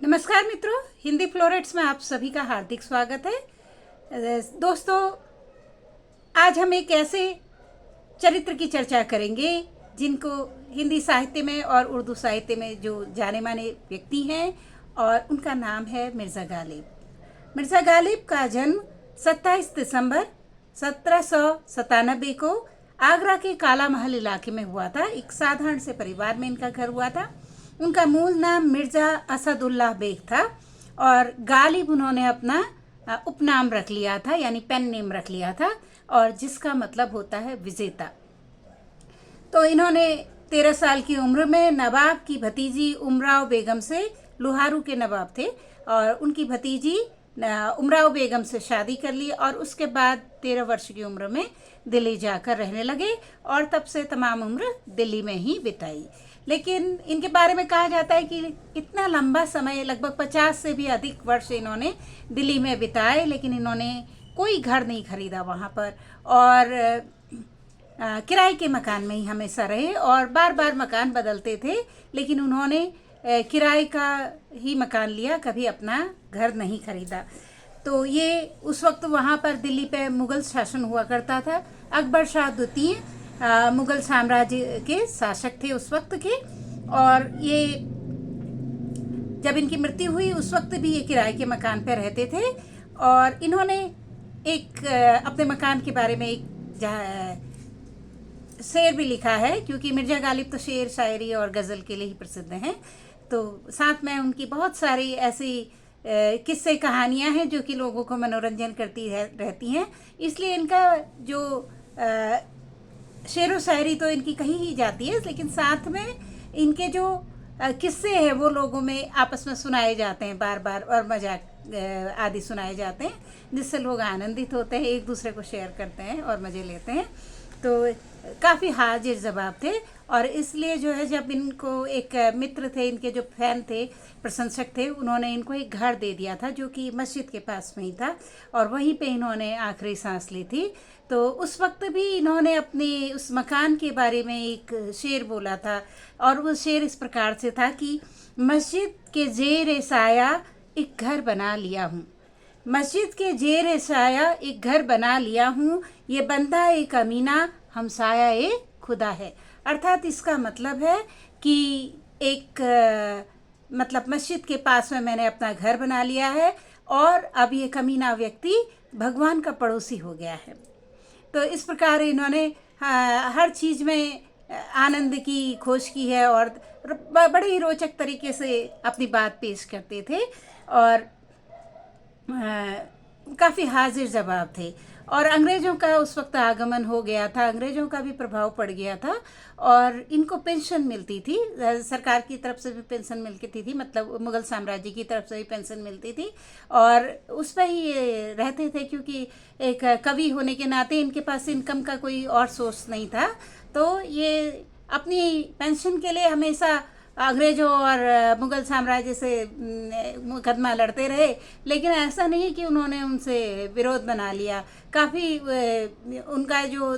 नमस्कार मित्रों, हिंदी फ्लोरेट्स में आप सभी का हार्दिक स्वागत है। दोस्तों, आज हम एक ऐसे चरित्र की चर्चा करेंगे जिनको हिंदी साहित्य में और उर्दू साहित्य में जो जाने माने व्यक्ति हैं, और उनका नाम है मिर्ज़ा गालिब। मिर्ज़ा गालिब का जन्म 27 दिसंबर 1797 को आगरा के काला महल इलाके में हुआ था। एक साधारण से परिवार में इनका घर हुआ था। उनका मूल नाम मिर्ज़ा असदुल्लाह बेग था और गालिब उन्होंने अपना उपनाम रख लिया था, यानी पेन नेम रख लिया था, और जिसका मतलब होता है विजेता। तो इन्होंने 13 साल की उम्र में नवाब की भतीजी उमराव बेगम से, लोहारू के नवाब थे, और उनकी भतीजी उमराव बेगम से शादी कर ली और उसके बाद 13 वर्ष की उम्र में दिल्ली जाकर रहने लगे और तब से तमाम उम्र दिल्ली में ही बिताई। लेकिन इनके बारे में कहा जाता है कि इतना लंबा समय, लगभग 50 से भी अधिक वर्ष इन्होंने दिल्ली में बिताए, लेकिन इन्होंने कोई घर नहीं खरीदा वहाँ पर, और किराए के मकान में ही हमेशा रहे और बार बार मकान बदलते थे, लेकिन उन्होंने किराए का ही मकान लिया, कभी अपना घर नहीं खरीदा। तो ये उस वक्त वहाँ पर दिल्ली पे मुग़ल शासन हुआ करता था। अकबर शाह द्वितीय मुग़ल साम्राज्य के शासक थे उस वक्त के, और ये जब इनकी मृत्यु हुई उस वक्त भी ये किराए के मकान पे रहते थे। और इन्होंने एक अपने मकान के बारे में एक शेर भी लिखा है, क्योंकि मिर्ज़ा गालिब तो शेर, शायरी और गज़ल के लिए ही प्रसिद्ध हैं। तो साथ में उनकी बहुत सारी ऐसी किस्से कहानियां हैं जो कि लोगों को मनोरंजन करती रहती हैं। इसलिए इनका जो शेर व शायरी तो इनकी कही ही जाती है, लेकिन साथ में इनके जो किस्से हैं वो लोगों में आपस में सुनाए जाते हैं बार बार, और मजाक आदि सुनाए जाते हैं, जिससे लोग आनंदित होते हैं, एक दूसरे को शेयर करते हैं और मज़े लेते हैं। तो काफ़ी हाजिर जवाब थे, और इसलिए जो है, जब इनको एक मित्र थे, इनके जो फैन थे, प्रशंसक थे, उन्होंने इनको एक घर दे दिया था जो कि मस्जिद के पास में ही था, और वहीं पे इन्होंने आखिरी सांस ली थी। तो उस वक्त भी इन्होंने अपने उस मकान के बारे में एक शेर बोला था, और वो शेर इस प्रकार से था कि मस्जिद के ज़ेर साया एक घर बना लिया हूँ, मस्जिद के ज़ेर साया एक घर बना लिया हूँ, ये बंदा एक अमीना हमसाया ए खुदा है। अर्थात इसका मतलब है कि एक मतलब मस्जिद के पास में मैंने अपना घर बना लिया है, और अब ये कमीना व्यक्ति भगवान का पड़ोसी हो गया है। तो इस प्रकार इन्होंने हर चीज़ में आनंद की खोज की है, और बड़े ही रोचक तरीके से अपनी बात पेश करते थे, और काफ़ी हाजिर जवाब थे। और अंग्रेज़ों का उस वक्त आगमन हो गया था, अंग्रेज़ों का भी प्रभाव पड़ गया था, और इनको पेंशन मिलती थी, सरकार की तरफ से भी पेंशन मिलती थी, मतलब मुग़ल साम्राज्य की तरफ से भी पेंशन मिलती थी, और उस पर ही ये रहते थे, क्योंकि एक कवि होने के नाते इनके पास इनकम का कोई और सोर्स नहीं था। तो ये अपनी पेंशन के लिए हमेशा अंग्रेज़ों और मुग़ल साम्राज्य से मुकदमा लड़ते रहे, लेकिन ऐसा नहीं कि उन्होंने उनसे विरोध बना लिया। काफ़ी उनका जो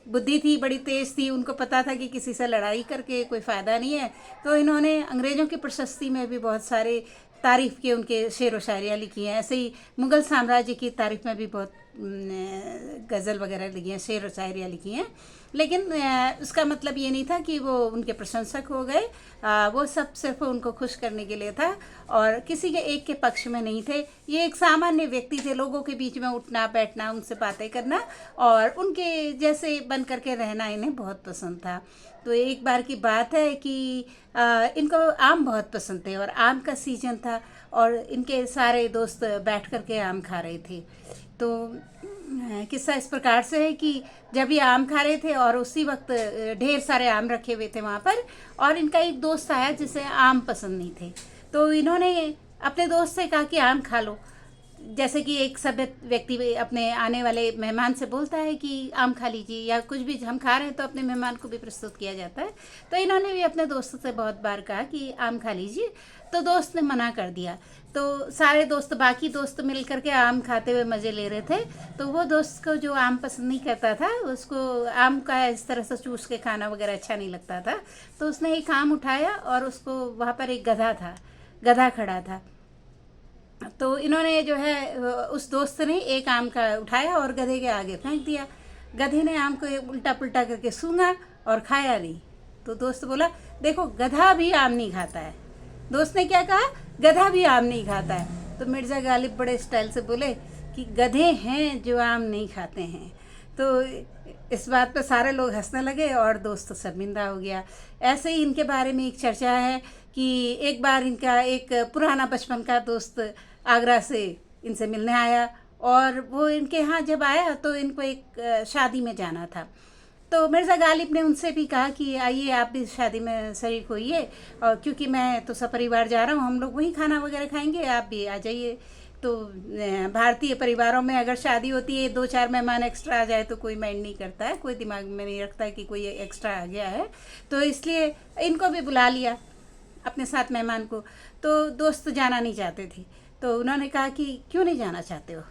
बुद्धि थी बड़ी तेज़ थी, उनको पता था कि किसी से लड़ाई करके कोई फ़ायदा नहीं है। तो इन्होंने अंग्रेज़ों की प्रशस्ति में भी बहुत सारे तारीफ़ के उनके शेर व शायरियाँ लिखी हैं। ऐसे ही मुग़ल साम्राज्य की तारीफ़ में भी बहुत गज़ल वगैरह लिखी हैं, शेर व शायरियाँ लिखी हैं। लेकिन उसका मतलब ये नहीं था कि वो उनके प्रशंसक हो गए, वो सब सिर्फ उनको खुश करने के लिए था, और किसी के एक के पक्ष में नहीं थे। ये एक सामान्य व्यक्ति थे, लोगों के बीच में उठना बैठना, उनसे बातें करना और उनके जैसे बन करके रहना इन्हें बहुत पसंद था। तो एक बार की बात है कि इनको आम बहुत पसंद थे, और आम का सीजन था, और इनके सारे दोस्त बैठ करके आम खा रहे थे। तो किस्सा इस प्रकार से है कि जब ये आम खा रहे थे और उसी वक्त ढेर सारे आम रखे हुए थे वहाँ पर, और इनका एक दोस्त आया जिसे आम पसंद नहीं थे। तो इन्होंने अपने दोस्त से कहा कि आम खा लो, जैसे कि एक सभ्य व्यक्ति अपने आने वाले मेहमान से बोलता है कि आम खा लीजिए, या कुछ भी हम खा रहे हैं तो अपने मेहमान को भी प्रस्तुत किया जाता है। तो इन्होंने भी अपने दोस्तों से बहुत बार कहा कि आम खा लीजिए, तो दोस्त ने मना कर दिया। तो सारे दोस्त, बाकी दोस्त मिल करके आम खाते हुए मज़े ले रहे थे। तो वो दोस्त को जो आम पसंद नहीं करता था, उसको आम का इस तरह से चूस के खाना वगैरह अच्छा नहीं लगता था, तो उसने एक आम उठाया और उसको, वहाँ पर एक गधा था, गधा खड़ा था, तो इन्होंने जो है उस दोस्त ने एक आम का उठाया और गधे के आगे फेंक दिया। गधे ने आम को उल्टा पुल्टा करके सूंघा और खाया नहीं। तो दोस्त बोला, देखो गधा भी आम नहीं खाता है। दोस्त ने क्या कहा? गधा भी आम नहीं खाता है। तो मिर्ज़ा गालिब बड़े स्टाइल से बोले कि गधे हैं जो आम नहीं खाते हैं। तो इस बात पर सारे लोग हंसने लगे और दोस्त शर्मिंदा हो गया। ऐसे ही इनके बारे में एक चर्चा है कि एक बार इनका एक पुराना बचपन का दोस्त आगरा से इनसे मिलने आया, और वो इनके यहाँ जब आया तो इनको एक शादी में जाना था। तो मिर्ज़ा गालिब ने उनसे भी कहा कि आइए आप भी शादी में शरीक होइए, और क्योंकि मैं तो सपरिवार जा रहा हूँ, हम लोग वहीं खाना वगैरह खाएंगे, आप भी आ जाइए। तो भारतीय परिवारों में अगर शादी होती है, 2-4 मेहमान एक्स्ट्रा आ जाए तो कोई माइंड नहीं करता है, कोई दिमाग में नहीं रखता है कि कोई एक्स्ट्रा आ गया है। तो इसलिए इनको भी बुला लिया अपने साथ मेहमान को। तो दोस्त जाना नहीं चाहते थे। तो उन्होंने कहा कि क्यों नहीं जाना चाहते हो?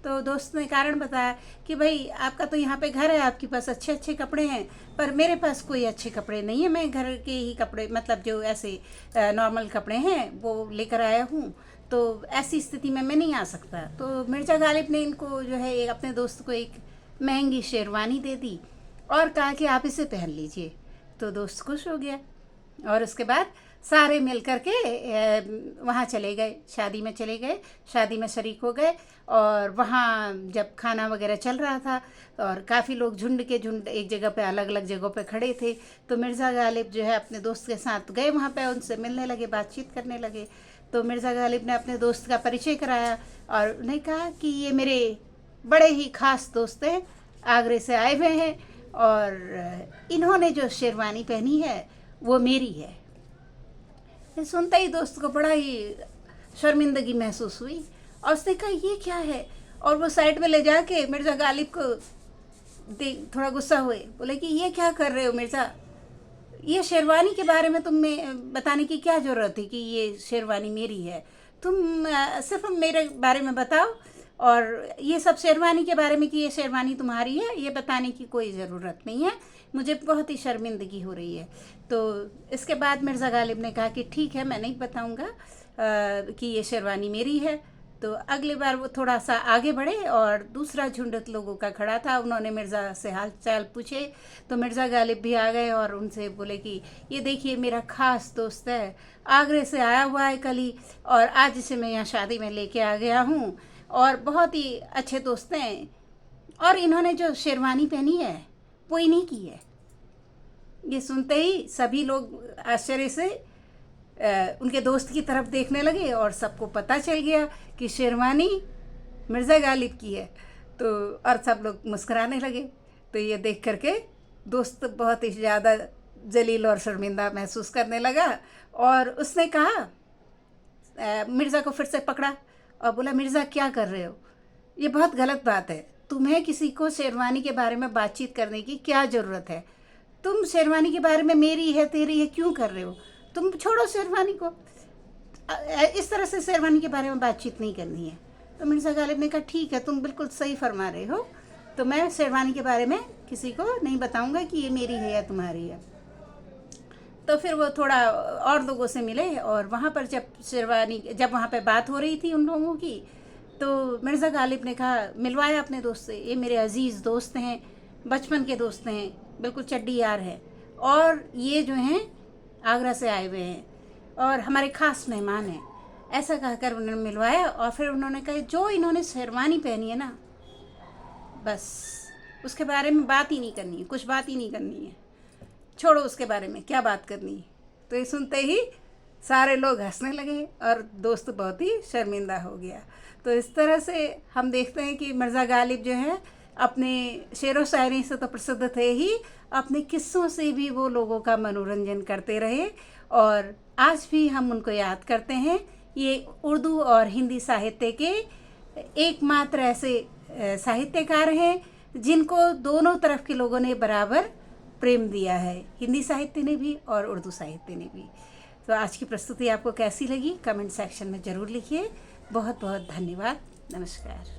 तो दोस्त ने कारण बताया कि भाई आपका तो यहाँ पे घर है, आपके पास अच्छे अच्छे कपड़े हैं, पर मेरे पास कोई अच्छे कपड़े नहीं है। मैं घर के ही कपड़े, मतलब जो ऐसे नॉर्मल कपड़े हैं वो लेकर आया हूँ। तो ऐसी स्थिति में मैं नहीं आ सकता। तो मिर्ज़ा गालिब ने इनको जो है अपने दोस्त को एक महंगी शेरवानी दे दी और कहा कि आप इसे पहन लीजिए। तो दोस्त खुश हो गया और उसके बाद सारे मिल कर के वहाँ चले गए, शादी में चले गए, शादी में शरीक हो गए। और वहाँ जब खाना वगैरह चल रहा था और काफ़ी लोग झुंड के झुंड एक जगह पे, अलग अलग जगहों पे खड़े थे। तो मिर्ज़ा गालिब जो है अपने दोस्त के साथ गए वहाँ पे, उनसे मिलने लगे, बातचीत करने लगे। तो मिर्ज़ा गालिब ने अपने दोस्त का परिचय कराया और उन्हें कहा कि ये मेरे बड़े ही ख़ास दोस्त हैं, आगरे से आए हुए हैं, और इन्होंने जो शेरवानी पहनी है वो मेरी है। सुनते ही दोस्त को बड़ा ही शर्मिंदगी महसूस हुई और उसने कहा ये क्या है, और वो साइड में ले जाके मिर्ज़ा गालिब को देख थोड़ा गुस्सा हुए, बोले कि ये क्या कर रहे हो मिर्ज़ा, ये शेरवानी के बारे में तुम्हें बताने की क्या ज़रूरत है कि ये शेरवानी मेरी है? तुम सिर्फ मेरे बारे में बताओ, और ये सब शेरवानी के बारे में कि ये शेरवानी तुम्हारी है, ये बताने की कोई ज़रूरत नहीं है। मुझे बहुत ही शर्मिंदगी हो रही है। तो इसके बाद मिर्ज़ा गालिब ने कहा कि ठीक है, मैं नहीं बताऊंगा कि ये शेरवानी मेरी है। तो अगली बार वो थोड़ा सा आगे बढ़े और दूसरा झुंड लोगों का खड़ा था, उन्होंने मिर्ज़ा से हाल चाल पूछे। तो मिर्ज़ा गालिब भी आ गए और उनसे बोले कि ये देखिए मेरा ख़ास दोस्त है, आगरे से आया हुआ है कल ही, और आज इसे मैं यहाँ शादी में लेके आ गया हूँ, और बहुत ही अच्छे दोस्त हैं, और इन्होंने जो शेरवानी पहनी है वो इन्हीं की है। ये सुनते ही सभी लोग आश्चर्य से उनके दोस्त की तरफ देखने लगे और सबको पता चल गया कि शेरवानी मिर्ज़ा गालिब की है। तो और सब लोग मुस्कुराने लगे। तो ये देख करके दोस्त बहुत ही ज़्यादा जलील और शर्मिंदा महसूस करने लगा, और उसने कहा, मिर्ज़ा को फिर से पकड़ा और बोला, मिर्ज़ा क्या कर रहे हो? ये बहुत गलत बात है। तुम्हें किसी को शेरवानी के बारे में बातचीत करने की क्या ज़रूरत है? तुम शेरवानी के बारे में मेरी है तेरी है क्यों कर रहे हो? तुम छोड़ो शेरवानी को, इस तरह से शेरवानी के बारे में बातचीत नहीं करनी है। तो मिर्ज़ा गालिब ने कहा ठीक है, तुम बिल्कुल सही फरमा रहे हो, तो मैं शेरवानी के बारे में किसी को नहीं बताऊंगा कि ये मेरी है या तुम्हारी है। तो फिर वो थोड़ा और लोगों से मिले, और वहाँ पर जब वहाँ पे बात हो रही थी उन लोगों की, तो मिर्ज़ा गालिब ने कहा, मिलवाया अपने दोस्त से, ये मेरे अजीज़ दोस्त हैं, बचपन के दोस्त हैं, बिल्कुल चड्डी यार है, और ये जो हैं आगरा से आए हुए हैं और हमारे ख़ास मेहमान हैं। ऐसा कहकर उन्होंने मिलवाया, और फिर उन्होंने कहा जो इन्होंने शेरवानी पहनी है ना, बस उसके बारे में बात ही नहीं करनी है, कुछ बात ही नहीं करनी है, छोड़ो उसके बारे में क्या बात करनी है। तो ये सुनते ही सारे लोग हंसने लगे और दोस्त बहुत ही शर्मिंदा हो गया। तो इस तरह से हम देखते हैं कि मिर्ज़ा गालिब जो है अपने शेरो शायरी से तो प्रसिद्ध थे ही, अपने किस्सों से भी वो लोगों का मनोरंजन करते रहे, और आज भी हम उनको याद करते हैं। ये उर्दू और हिंदी साहित्य के एकमात्र ऐसे साहित्यकार हैं जिनको दोनों तरफ के लोगों ने बराबर प्रेम दिया है, हिंदी साहित्य ने भी और उर्दू साहित्य ने भी। तो आज की प्रस्तुति आपको कैसी लगी कमेंट सेक्शन में ज़रूर लिखिए। बहुत बहुत धन्यवाद। नमस्कार।